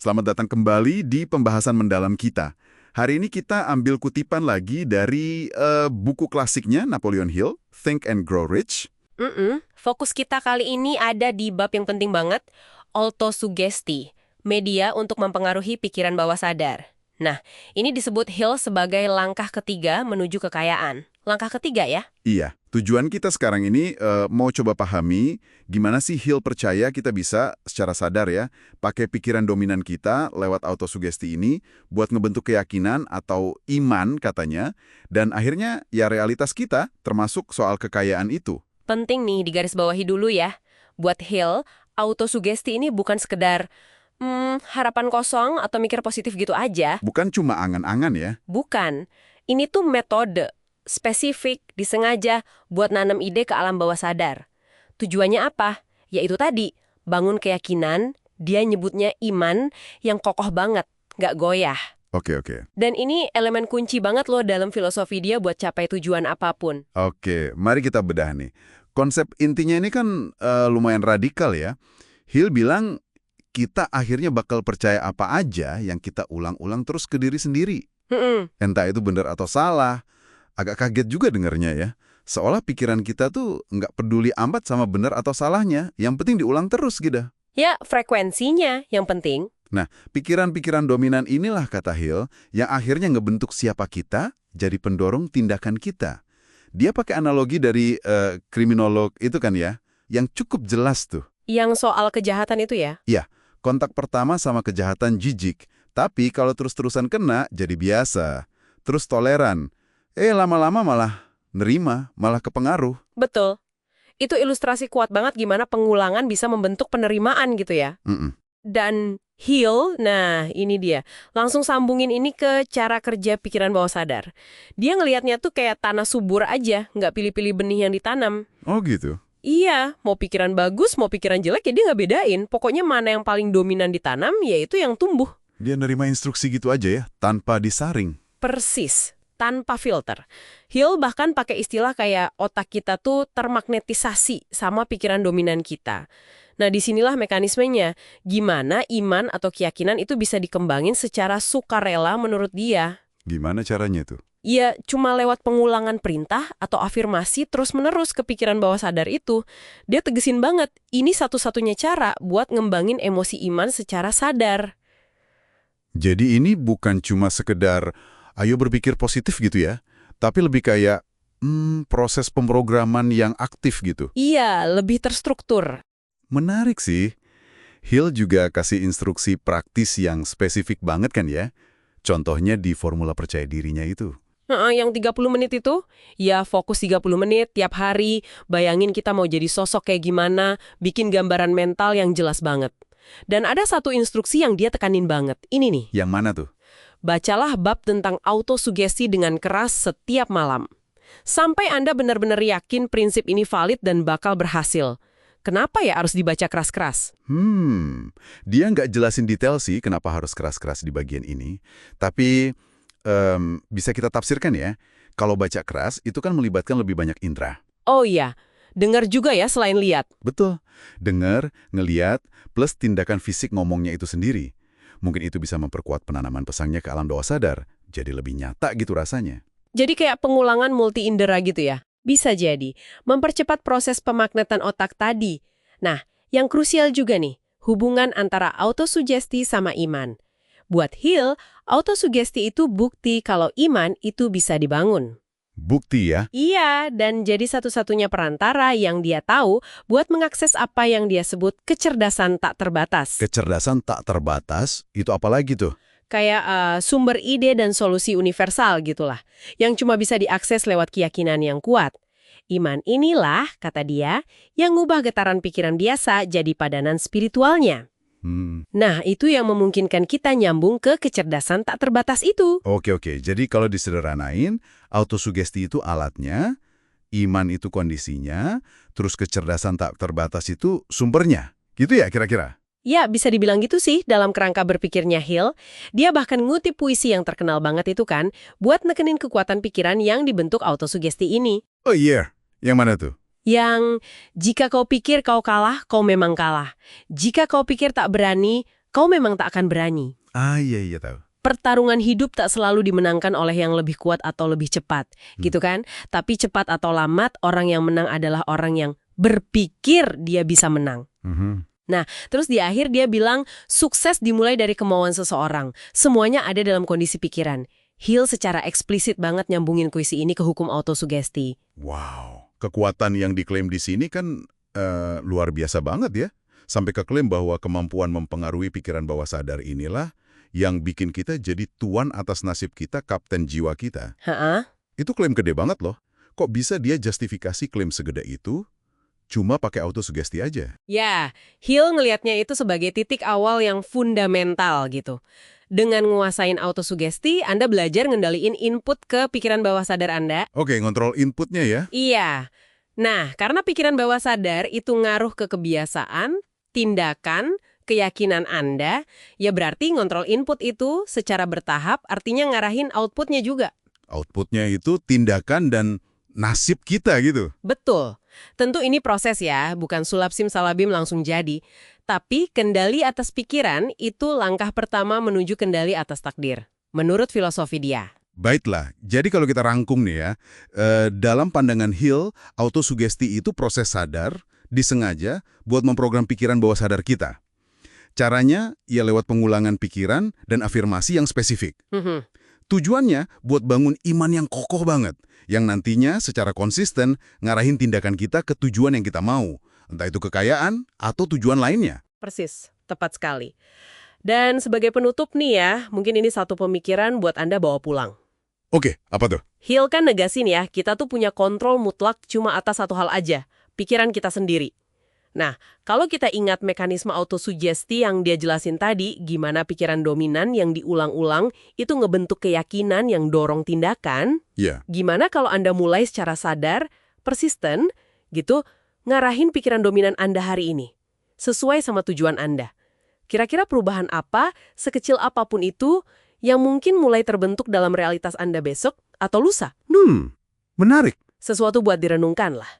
Selamat datang kembali di pembahasan mendalam kita. Hari ini kita ambil kutipan lagi dari buku klasiknya Napoleon Hill, Think and Grow Rich. Fokus kita kali ini ada di bab yang penting banget, autosugesti, media untuk mempengaruhi pikiran bawah sadar. Nah, ini disebut Hill sebagai langkah ketiga menuju kekayaan. Langkah ketiga ya? Iya, tujuan kita sekarang ini mau coba pahami gimana sih Hill percaya kita bisa secara sadar ya, pakai pikiran dominan kita lewat autosugesti ini buat ngebentuk keyakinan atau iman katanya, dan akhirnya ya realitas kita termasuk soal kekayaan itu. Penting nih digarisbawahi dulu ya. Buat Hill, autosugesti ini bukan sekedar harapan kosong atau mikir positif gitu aja. Bukan cuma angan-angan ya. Bukan. Ini tuh metode, spesifik, disengaja buat nanam ide ke alam bawah sadar. Tujuannya apa? Yaitu tadi, bangun keyakinan, dia nyebutnya iman yang kokoh banget, nggak goyah. Oke. Dan ini elemen kunci banget loh dalam filosofi dia buat capai tujuan apapun. Oke, mari kita bedah nih. Konsep intinya ini kan lumayan radikal ya. Hill bilang kita akhirnya bakal percaya apa aja yang kita ulang-ulang terus ke diri sendiri. Entah itu benar atau salah. Agak kaget juga dengarnya ya. Seolah pikiran kita tuh nggak peduli amat sama benar atau salahnya. Yang penting diulang terus gitu. Ya, frekuensinya yang penting. Nah, pikiran-pikiran dominan inilah kata Hill yang akhirnya ngebentuk siapa kita jadi pendorong tindakan kita. Dia pakai analogi dari kriminolog itu kan ya, yang cukup jelas tuh. Yang soal kejahatan itu ya? Iya, kontak pertama sama kejahatan jijik, tapi kalau terus-terusan kena jadi biasa. Terus toleran, lama-lama malah nerima, malah kepengaruh. Betul. Itu ilustrasi kuat banget gimana pengulangan bisa membentuk penerimaan gitu ya. Dan Hill, nah ini dia, langsung sambungin ini ke cara kerja pikiran bawah sadar. Dia ngelihatnya tuh kayak tanah subur aja, nggak pilih-pilih benih yang ditanam. Oh gitu? Iya, mau pikiran bagus, mau pikiran jelek ya dia nggak bedain. Pokoknya mana yang paling dominan ditanam, ya itu yang tumbuh. Dia nerima instruksi gitu aja ya, tanpa disaring. Persis, tanpa filter. Hill bahkan pakai istilah kayak otak kita tuh termagnetisasi sama pikiran dominan kita. Nah, disinilah mekanismenya. Gimana iman atau keyakinan itu bisa dikembangin secara sukarela menurut dia. Gimana caranya tuh? Ya, cuma lewat pengulangan perintah atau afirmasi terus-menerus ke pikiran bawah sadar itu. Dia tegesin banget, ini satu-satunya cara buat ngembangin emosi iman secara sadar. Jadi ini bukan cuma sekedar, ayo berpikir positif gitu ya, tapi lebih kayak, proses pemrograman yang aktif gitu. Iya, lebih terstruktur. Menarik sih. Hill juga kasih instruksi praktis yang spesifik banget kan ya. Contohnya di formula percaya dirinya itu. Yang 30 menit itu, ya fokus 30 menit tiap hari, bayangin kita mau jadi sosok kayak gimana, bikin gambaran mental yang jelas banget. Dan ada satu instruksi yang dia tekanin banget, ini nih. Yang mana tuh? Bacalah bab tentang autosugesti dengan keras setiap malam. Sampai Anda benar-benar yakin prinsip ini valid dan bakal berhasil. Kenapa ya harus dibaca keras-keras? Dia nggak jelasin detail sih kenapa harus keras-keras di bagian ini. Tapi bisa kita tafsirkan ya, kalau baca keras itu kan melibatkan lebih banyak indera. Oh iya, dengar juga ya selain lihat. Betul, dengar, ngeliat, plus tindakan fisik ngomongnya itu sendiri. Mungkin itu bisa memperkuat penanaman pesannya ke alam bawah sadar, jadi lebih nyata gitu rasanya. Jadi kayak pengulangan multi indera gitu ya? Bisa jadi, mempercepat proses pemagnetan otak tadi. Nah, yang krusial juga nih, hubungan antara autosugesti sama iman. Buat Hill, autosugesti itu bukti kalau iman itu bisa dibangun. Bukti ya? Iya, dan jadi satu-satunya perantara yang dia tahu buat mengakses apa yang dia sebut kecerdasan tak terbatas. Kecerdasan tak terbatas, itu apa lagi tuh? Kayak sumber ide dan solusi universal gitulah, yang cuma bisa diakses lewat keyakinan yang kuat. Iman inilah, kata dia, yang ngubah getaran pikiran biasa jadi padanan spiritualnya. Nah, itu yang memungkinkan kita nyambung ke kecerdasan tak terbatas itu. Oke. Jadi kalau disederhanain, autosugesti itu alatnya, iman itu kondisinya, terus kecerdasan tak terbatas itu sumbernya. Gitu ya kira-kira? Ya, bisa dibilang gitu sih dalam kerangka berpikirnya Hill. Dia bahkan ngutip puisi yang terkenal banget itu kan, buat nekenin kekuatan pikiran yang dibentuk autosugesti ini. Oh iya, yang mana tuh? Yang, jika kau pikir kau kalah, kau memang kalah. Jika kau pikir tak berani, kau memang tak akan berani. Iya tahu. Pertarungan hidup tak selalu dimenangkan oleh yang lebih kuat atau lebih cepat, gitu kan? Tapi cepat atau lambat, orang yang menang adalah orang yang berpikir dia bisa menang. Nah, terus di akhir dia bilang, sukses dimulai dari kemauan seseorang. Semuanya ada dalam kondisi pikiran. Hill secara eksplisit banget nyambungin kuisi ini ke hukum autosugesti. Wow, kekuatan yang diklaim di sini kan luar biasa banget ya. Sampai keklaim bahwa kemampuan mempengaruhi pikiran bawah sadar inilah yang bikin kita jadi tuan atas nasib kita, kapten jiwa kita. Itu klaim gede banget loh. Kok bisa dia justifikasi klaim segede itu cuma pakai autosugesti aja? Ya, Hill ngelihatnya itu sebagai titik awal yang fundamental gitu. Dengan nguasain autosugesti, Anda belajar ngendaliin input ke pikiran bawah sadar Anda. Oke, ngontrol inputnya ya. Iya. Nah, karena pikiran bawah sadar itu ngaruh ke kebiasaan, tindakan, keyakinan Anda, ya berarti ngontrol input itu secara bertahap artinya ngarahin outputnya juga. Outputnya itu tindakan dan nasib kita gitu. Betul. Tentu ini proses ya, bukan sulap simsalabim langsung jadi. Tapi kendali atas pikiran itu langkah pertama menuju kendali atas takdir. Menurut filosofi dia. Baiklah, jadi kalau kita rangkum nih ya, dalam pandangan Hill, autosugesti itu proses sadar, disengaja buat memprogram pikiran bawah sadar kita. Caranya, ya lewat pengulangan pikiran dan afirmasi yang spesifik. Tujuannya buat bangun iman yang kokoh banget, yang nantinya secara konsisten ngarahin tindakan kita ke tujuan yang kita mau, entah itu kekayaan atau tujuan lainnya. Persis, tepat sekali. Dan sebagai penutup nih ya, mungkin ini satu pemikiran buat Anda bawa pulang. Oke, apa tuh? Hill kan negasin ya, kita tuh punya kontrol mutlak cuma atas satu hal aja, pikiran kita sendiri. Nah, kalau kita ingat mekanisme autosugesti yang dia jelasin tadi, gimana pikiran dominan yang diulang-ulang itu ngebentuk keyakinan yang dorong tindakan, gimana kalau Anda mulai secara sadar, persisten, gitu, ngarahin pikiran dominan Anda hari ini, sesuai sama tujuan Anda. Kira-kira perubahan apa, sekecil apapun itu, yang mungkin mulai terbentuk dalam realitas Anda besok atau lusa? Menarik. Sesuatu buat direnungkan lah.